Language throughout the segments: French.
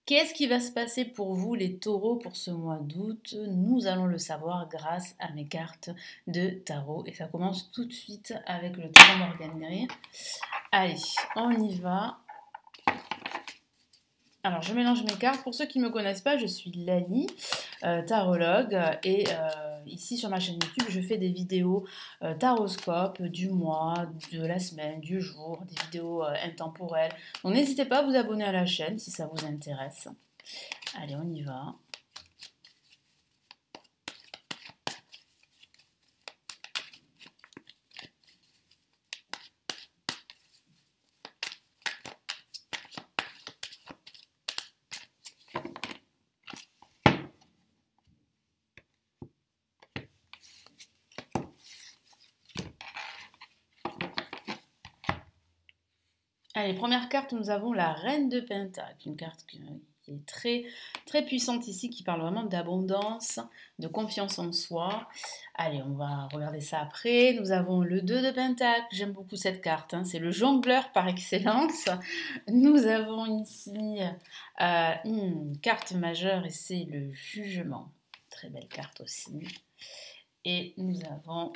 Qu'est-ce qui va se passer pour vous, les taureaux, pour ce mois d'août? Nous allons le savoir grâce à mes cartes de tarot. Et ça commence tout de suite avec le tarot Morgan derrière. Allez, on y va. Alors, je mélange mes cartes. Pour ceux qui ne me connaissent pas, je suis Lali, tarologue. Et ici, sur ma chaîne YouTube, je fais des vidéos taroscope du mois, de la semaine, du jour, des vidéos intemporelles. Donc, n'hésitez pas à vous abonner à la chaîne si ça vous intéresse. Allez, on y va. Allez, première carte, nous avons la Reine de Pentacle, une carte qui est très, très puissante ici, qui parle vraiment d'abondance, de confiance en soi. Allez, on va regarder ça après. Nous avons le 2 de Pentacle, j'aime beaucoup cette carte, hein, c'est le jongleur par excellence. Nous avons ici une carte majeure et c'est le jugement. Très belle carte aussi. Et nous avons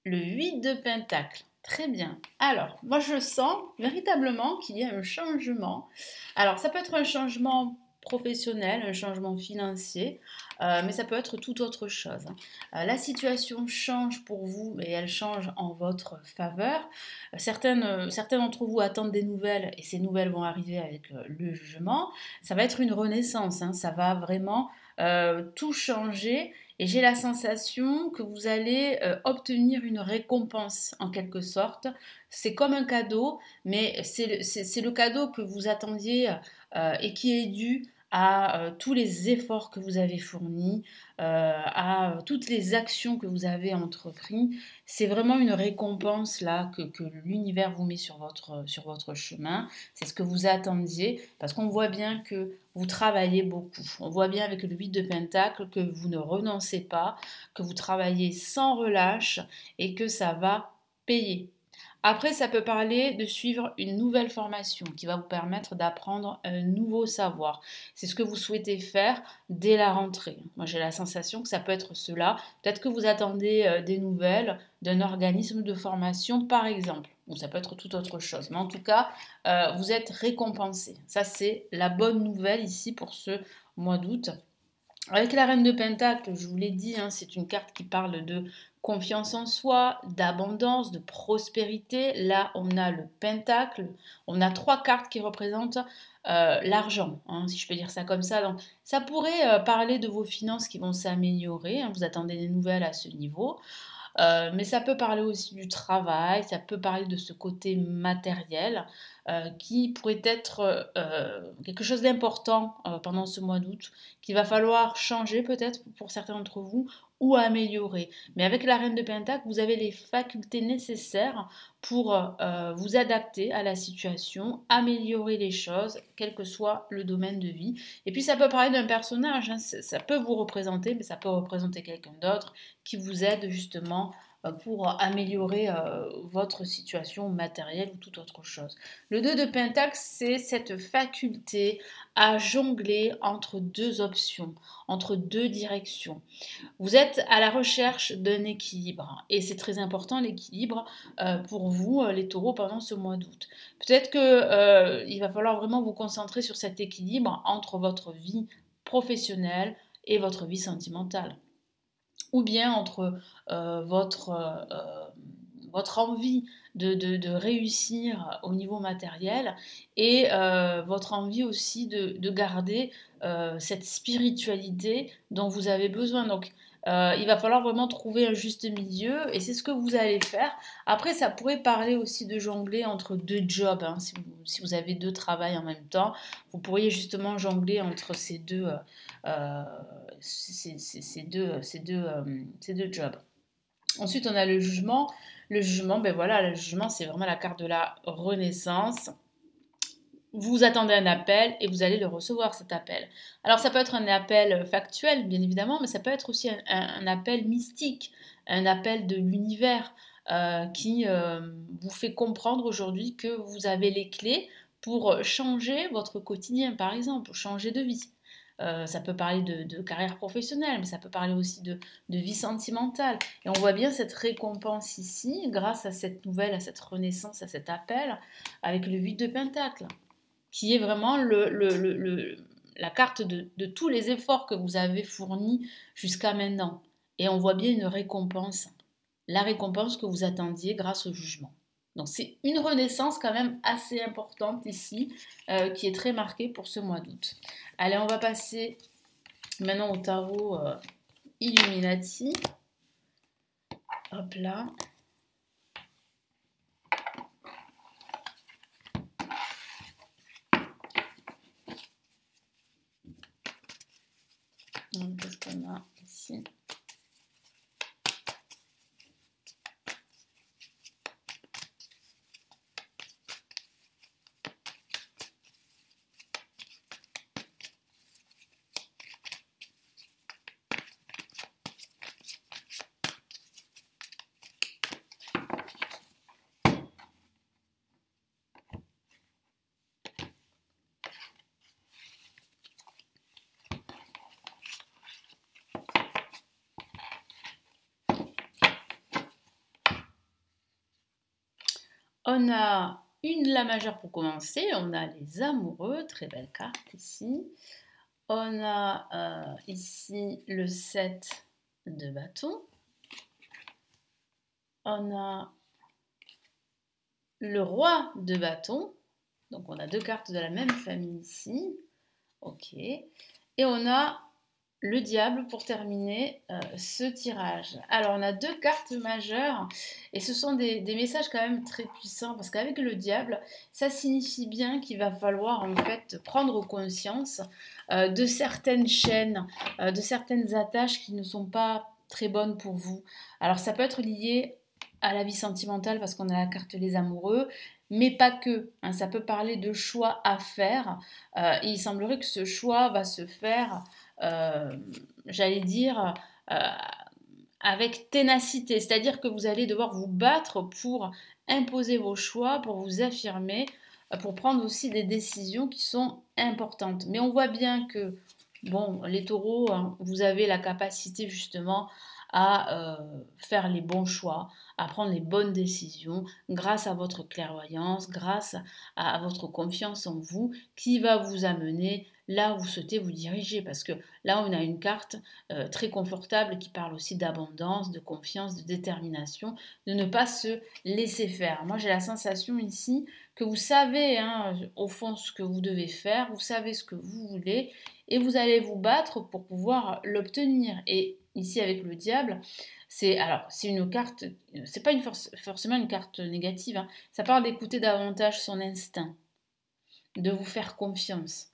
le 8 de Pentacle. Très bien. Alors, moi je sens véritablement qu'il y a un changement. Alors, ça peut être un changement professionnel, un changement financier, mais ça peut être tout autre chose. La situation change pour vous et elle change en votre faveur. Certains d'entre vous attendent des nouvelles et ces nouvelles vont arriver avec le jugement. Ça va être une renaissance, hein, ça va vraiment tout changer. Et j'ai la sensation que vous allez obtenir une récompense en quelque sorte. C'est comme un cadeau, mais c'est le cadeau que vous attendiez et qui est dû à tous les efforts que vous avez fournis, à toutes les actions que vous avez entreprises. C'est vraiment une récompense là que l'univers vous met sur votre chemin. C'est ce que vous attendiez parce qu'on voit bien que vous travaillez beaucoup. On voit bien avec le 8 de Pentacle que vous ne renoncez pas, que vous travaillez sans relâche et que ça va payer. Après, ça peut parler de suivre une nouvelle formation qui va vous permettre d'apprendre un nouveau savoir. C'est ce que vous souhaitez faire dès la rentrée. Moi, j'ai la sensation que ça peut être cela. Peut-être que vous attendez des nouvelles d'un organisme de formation, par exemple. Ou ça peut être tout autre chose. Mais en tout cas, vous êtes récompensé. Ça, c'est la bonne nouvelle ici pour ce mois d'août. Avec la Reine de Pentacle, je vous l'ai dit, hein, c'est une carte qui parle de confiance en soi, d'abondance, de prospérité. Là, on a le Pentacle. On a trois cartes qui représentent l'argent, hein, si je peux dire ça comme ça. Donc, ça pourrait parler de vos finances qui vont s'améliorer, hein, vous attendez des nouvelles à ce niveau. Mais ça peut parler aussi du travail, ça peut parler de ce côté matériel qui pourrait être quelque chose d'important pendant ce mois d'août, qu'il va falloir changer peut-être pour certains d'entre vous ou améliorer. Mais avec la Reine de Pentacle, vous avez les facultés nécessaires pour vous adapter à la situation, améliorer les choses, quel que soit le domaine de vie. Et puis ça peut parler d'un personnage, hein, ça peut vous représenter, mais ça peut représenter quelqu'un d'autre qui vous aide justement pour améliorer votre situation matérielle ou toute autre chose. Le 2 de Pentacle, c'est cette faculté à jongler entre deux options, entre deux directions. Vous êtes à la recherche d'un équilibre et c'est très important l'équilibre pour vous, les taureaux, pendant ce mois d'août. Peut-être qu'il va falloir vraiment vous concentrer sur cet équilibre entre votre vie professionnelle et votre vie sentimentale ou bien entre votre envie de réussir au niveau matériel et votre envie aussi de garder cette spiritualité dont vous avez besoin. Donc, il va falloir vraiment trouver un juste milieu et c'est ce que vous allez faire. Après, ça pourrait parler aussi de jongler entre deux jobs, hein. Si vous avez deux travails en même temps, vous pourriez justement jongler entre euh, ces deux jobs. Ensuite, on a le jugement. Le jugement, ben voilà, le jugement, c'est vraiment la carte de la renaissance. Vous attendez un appel et vous allez le recevoir, cet appel. Alors, ça peut être un appel factuel, bien évidemment, mais ça peut être aussi un appel mystique, un appel de l'univers qui vous fait comprendre aujourd'hui que vous avez les clés pour changer votre quotidien, par exemple, changer de vie. Ça peut parler de carrière professionnelle, mais ça peut parler aussi de vie sentimentale. Et on voit bien cette récompense ici, grâce à cette nouvelle, à cette renaissance, à cet appel, avec le 8 de Pentacle, qui est vraiment la carte de tous les efforts que vous avez fournis jusqu'à maintenant. Et on voit bien une récompense, la récompense que vous attendiez grâce au jugement. Donc c'est une renaissance quand même assez importante ici, qui est très marquée pour ce mois d'août. Allez, on va passer maintenant au tarot Illuminati. Hop là. Qu'est-ce qu'on a ici? On a la majeure pour commencer, on a les amoureux, très belle carte ici. On a ici le 7 de bâton. On a le roi de bâton. Donc on a deux cartes de la même famille ici. Ok. Et on a le diable pour terminer ce tirage. Alors on a deux cartes majeures et ce sont des messages quand même très puissants parce qu'avec le diable, ça signifie bien qu'il va falloir en fait prendre conscience de certaines chaînes, de certaines attaches qui ne sont pas très bonnes pour vous. Alors ça peut être lié à la vie sentimentale parce qu'on a la carte les amoureux, mais pas que. Hein, ça peut parler de choix à faire et il semblerait que ce choix va se faire j'allais dire, avec ténacité. C'est-à-dire que vous allez devoir vous battre pour imposer vos choix, pour vous affirmer, pour prendre aussi des décisions qui sont importantes. Mais on voit bien que, bon, les taureaux, hein, vous avez la capacité justement à faire les bons choix, à prendre les bonnes décisions grâce à votre clairvoyance, grâce à votre confiance en vous qui va vous amener là où vous souhaitez vous diriger. Parce que là, on a une carte très confortable qui parle aussi d'abondance, de confiance, de détermination, de ne pas se laisser faire. Moi, j'ai la sensation ici que vous savez hein, au fond ce que vous devez faire, vous savez ce que vous voulez et vous allez vous battre pour pouvoir l'obtenir. Et ici, avec le diable, c'est une carte, c'est pas forcément une carte négative, hein, ça parle d'écouter davantage son instinct, de vous faire confiance.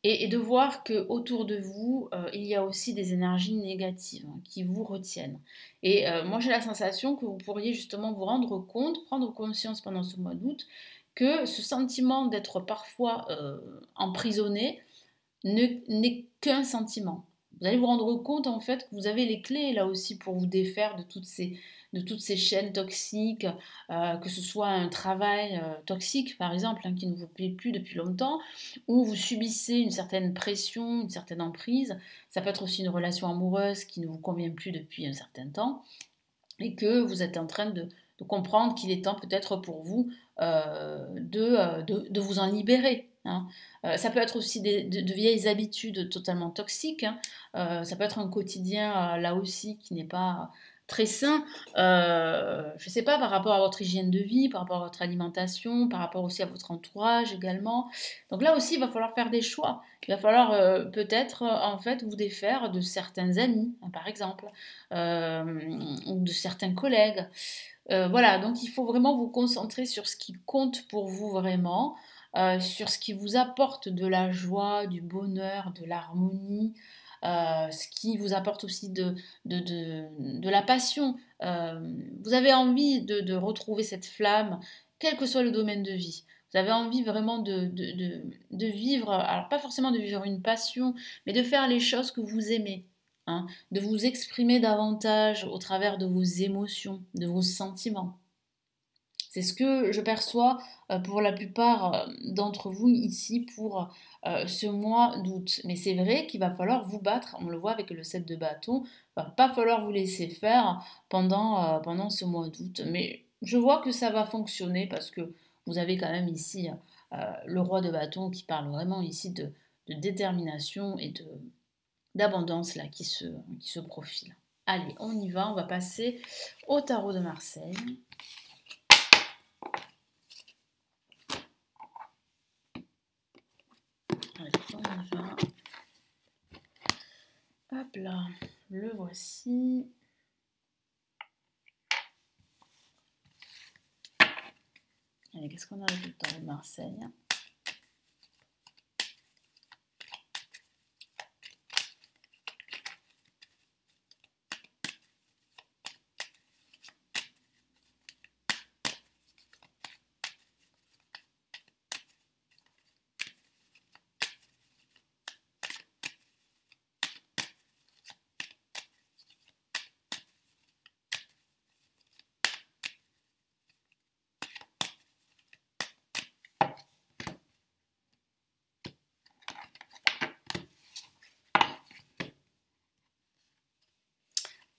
Et de voir que autour de vous, il y a aussi des énergies négatives hein, qui vous retiennent. Et moi, j'ai la sensation que vous pourriez justement vous rendre compte, prendre conscience pendant ce mois d'août, que ce sentiment d'être parfois emprisonné n'est qu'un sentiment. Vous allez vous rendre compte en fait que vous avez les clés là aussi pour vous défaire de toutes ces chaînes toxiques, que ce soit un travail toxique par exemple hein, qui ne vous plaît plus depuis longtemps, ou vous subissez une certaine pression, une certaine emprise. Ça peut être aussi une relation amoureuse qui ne vous convient plus depuis un certain temps et que vous êtes en train de comprendre qu'il est temps peut-être pour vous de vous en libérer. Hein. Ça peut être aussi de vieilles habitudes totalement toxiques. Hein. Ça peut être un quotidien là aussi qui n'est pas très sain. Je ne sais pas, par rapport à votre hygiène de vie, par rapport à votre alimentation, par rapport aussi à votre entourage également. Donc là aussi, il va falloir faire des choix. Il va falloir peut-être en fait vous défaire de certains amis, hein, par exemple, ou de certains collègues. Voilà, donc il faut vraiment vous concentrer sur ce qui compte pour vous vraiment, sur ce qui vous apporte de la joie, du bonheur, de l'harmonie, ce qui vous apporte aussi de la passion. Vous avez envie retrouver cette flamme, quel que soit le domaine de vie. Vous avez envie vraiment de vivre, alors pas forcément de vivre une passion, mais de faire les choses que vous aimez. Hein, de vous exprimer davantage au travers de vos émotions, de vos sentiments. C'est ce que je perçois pour la plupart d'entre vous ici pour ce mois d'août. Mais c'est vrai qu'il va falloir vous battre, on le voit avec le 7 de bâton, il va pas falloir vous laisser faire pendant ce mois d'août. Mais je vois que ça va fonctionner parce que vous avez quand même ici le roi de bâton qui parle vraiment ici de détermination et d'abondance là qui se profile. Allez, on y va, on va passer au tarot de Marseille. Allez, on y va. Hop là, le voici. Allez, qu'est-ce qu'on a avec le tarot de Marseille?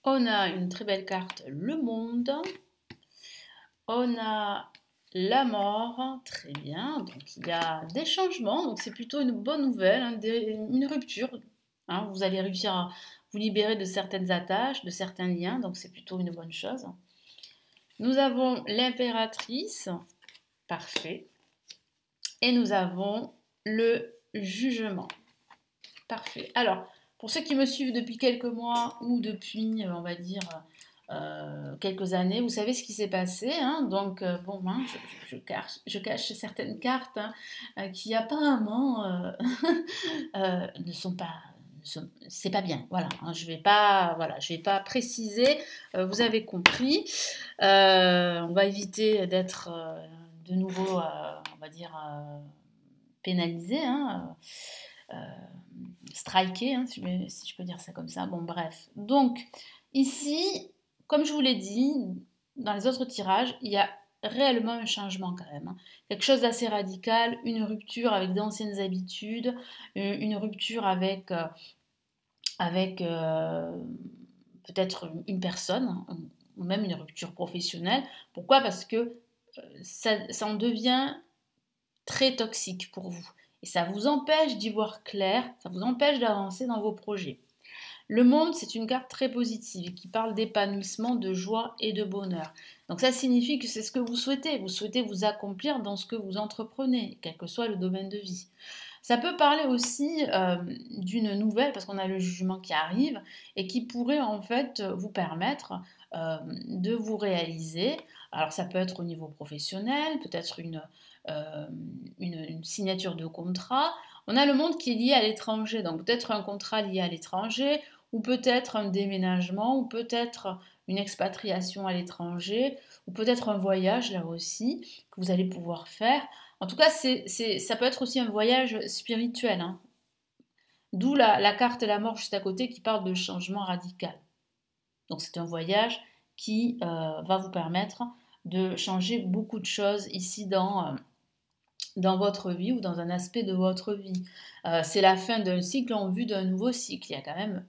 On a une très belle carte, le monde. On a la mort, très bien. Donc il y a des changements, donc c'est plutôt une bonne nouvelle, hein, une rupture. Hein. Vous allez réussir à vous libérer de certaines attaches, de certains liens, donc c'est plutôt une bonne chose. Nous avons l'impératrice, parfait. Et nous avons le jugement, parfait. Alors, pour ceux qui me suivent depuis quelques mois ou depuis, on va dire, quelques années, vous savez ce qui s'est passé. Hein. Donc, bon, hein, je cache certaines cartes hein, qui apparemment ne sont pas... C'est pas bien, voilà. Hein, je vais pas préciser. Vous avez compris. On va éviter d'être de nouveau, on va dire, pénalisé. Hein, striker, hein, si je peux dire ça comme ça. Bon, bref. Donc, ici, comme je vous l'ai dit, dans les autres tirages, il y a réellement un changement quand même. Hein. Quelque chose d'assez radical, une rupture avec d'anciennes habitudes, une rupture avec peut-être une personne, ou même une rupture professionnelle. Pourquoi? Parce que ça en devient très toxique pour vous. Et ça vous empêche d'y voir clair, ça vous empêche d'avancer dans vos projets. Le monde, c'est une carte très positive qui parle d'épanouissement, de joie et de bonheur. Donc ça signifie que c'est ce que vous souhaitez. Vous souhaitez vous accomplir dans ce que vous entreprenez, quel que soit le domaine de vie. Ça peut parler aussi d'une nouvelle, parce qu'on a le jugement qui arrive, et qui pourrait en fait vous permettre de vous réaliser. Alors ça peut être au niveau professionnel, peut-être une signature de contrat. On a le monde qui est lié à l'étranger, donc peut-être un contrat lié à l'étranger, ou peut-être un déménagement, ou peut-être une expatriation à l'étranger, ou peut-être un voyage là aussi que vous allez pouvoir faire. En tout cas, ça peut être aussi un voyage spirituel. Hein. D'où la carte de la mort juste à côté qui parle de changement radical. Donc c'est un voyage qui va vous permettre de changer beaucoup de choses ici dans votre vie ou dans un aspect de votre vie. C'est la fin d'un cycle en vue d'un nouveau cycle. Il y a quand même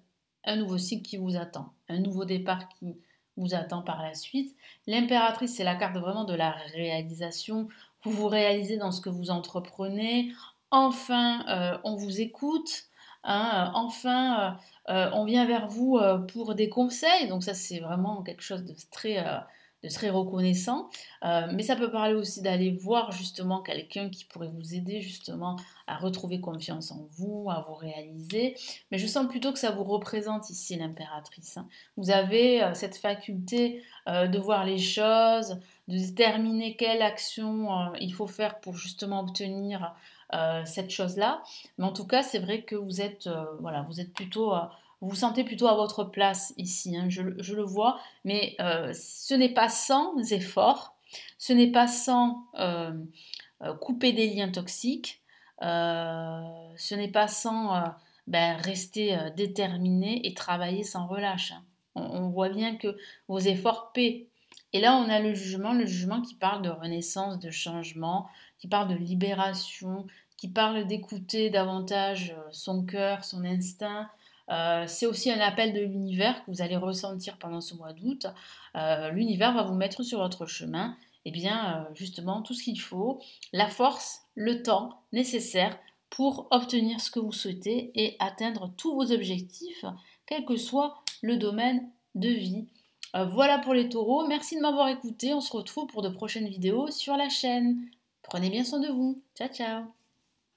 un nouveau cycle qui vous attend, un nouveau départ qui vous attend par la suite. L'impératrice, c'est la carte vraiment de la réalisation. Vous vous réalisez dans ce que vous entreprenez. Enfin, on vous écoute. Hein, enfin, on vient vers vous pour des conseils. Donc ça, c'est vraiment quelque chose de très reconnaissant. Mais ça peut parler aussi d'aller voir justement quelqu'un qui pourrait vous aider justement à retrouver confiance en vous, à vous réaliser. Mais je sens plutôt que ça vous représente ici l'impératrice. Hein. Vous avez cette faculté de voir les choses, de déterminer quelle action il faut faire pour justement obtenir cette chose-là. Mais en tout cas, c'est vrai que vous êtes, voilà, vous êtes plutôt... vous vous sentez plutôt à votre place ici, hein, je le vois, mais ce n'est pas sans effort, ce n'est pas sans couper des liens toxiques, ce n'est pas sans rester déterminé et travailler sans relâche. Hein. On voit bien que vos efforts paient. Et là, on a le jugement qui parle de renaissance, de changement, qui parle de libération, qui parle d'écouter davantage son cœur, son instinct. C'est aussi un appel de l'univers que vous allez ressentir pendant ce mois d'août. L'univers va vous mettre sur votre chemin, et bien justement tout ce qu'il faut, la force, le temps nécessaire pour obtenir ce que vous souhaitez et atteindre tous vos objectifs, quel que soit le domaine de vie. Voilà pour les taureaux, merci de m'avoir écouté, on se retrouve pour de prochaines vidéos sur la chaîne. Prenez bien soin de vous, ciao ciao.